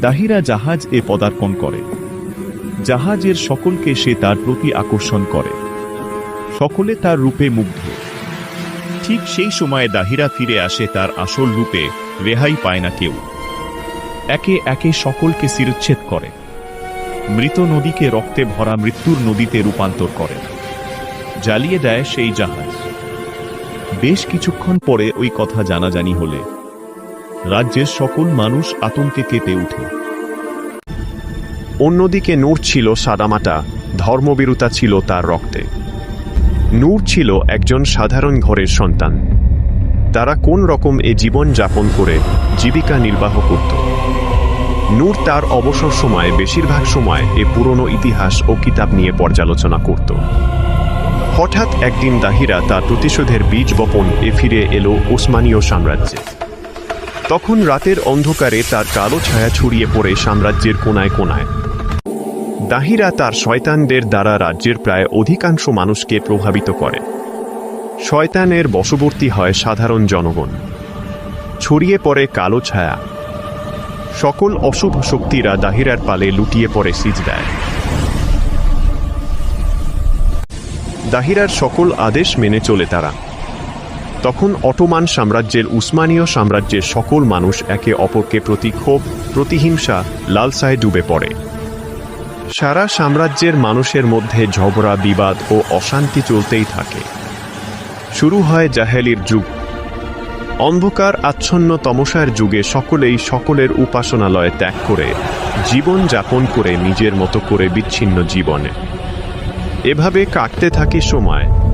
দাহিরা জাহাজ এ পদার্পণ করে। জাহাজের সকলকে সে তার প্রতি আকর্ষণ করে। সকলে তার রূপে মুগ্ধ। ঠিক সেই সময়ে দাহিরা ফিরে আসে তার আসল রূপে, রেহাই পায় না কেউ। একে একে সকলকে শিরচ্ছেদ করে। মৃত নদীকে রক্তে ভরা মৃত্যুর নদীতে রূপান্তর করে। জ্বালিয়ে দেয় সেই জাহাজ। বেশ কিছুক্ষণ পরে ওই কথা জানাজানি হলে রাজ্যের সকল মানুষ আতঙ্কে কেঁপে ওঠে। অন্যদিকে নূর ছিল সাদামাটা, ধর্মবিরুতা ছিল তার রক্তে। নূর ছিল একজন সাধারণ ঘরের সন্তান। তারা কোন রকম এ জীবন যাপন করে জীবিকা নির্বাহ করত। নূর তার অবসর সময়ে বেশিরভাগ সময় এ পুরনো ইতিহাস ও কিতাব নিয়ে পর্যালোচনা করত। হঠাৎ একদিন দাহিরা তার প্রতিশোধের বীজ বপন এ ফিরে এলো ওসমানীয় সাম্রাজ্যে। তখন রাতের অন্ধকারে তার কালো ছায়া ছড়িয়ে পড়ে সাম্রাজ্যের কোনায় কোনায়। দাহিরা তার শয়তানদের দ্বারা রাজ্যের প্রায় অধিকাংশ মানুষকে প্রভাবিত করে। শয়তানের বশবর্তী হয় সাধারণ জনগণ। ছড়িয়ে পড়ে কালো ছায়া। সকল অশুভ শক্তিরা দাহিরার পালে লুটিয়ে পড়ে সিজদায়। দাহিরার সকল আদেশ মেনে চলে তারা। তখন অটোমান সাম্রাজ্যের উসমানীয় সাম্রাজ্যের সকল মানুষ একে অপরকে প্রতি ক্ষোভ, প্রতিহিংসা, লালসায় ডুবে পড়ে। সারা সাম্রাজ্যের মানুষের মধ্যে ঝগড়া, বিবাদ ও অশান্তি চলতেই থাকে। শুরু হয় জাহেলির যুগ। অন্ধকার আচ্ছন্ন তমসার যুগে সকলেই সকলের উপাসনালয় ত্যাগ করে জীবন যাপন করে নিজের মতো করে বিচ্ছিন্ন জীবনে। এভাবে কাটতে থাকে সময়।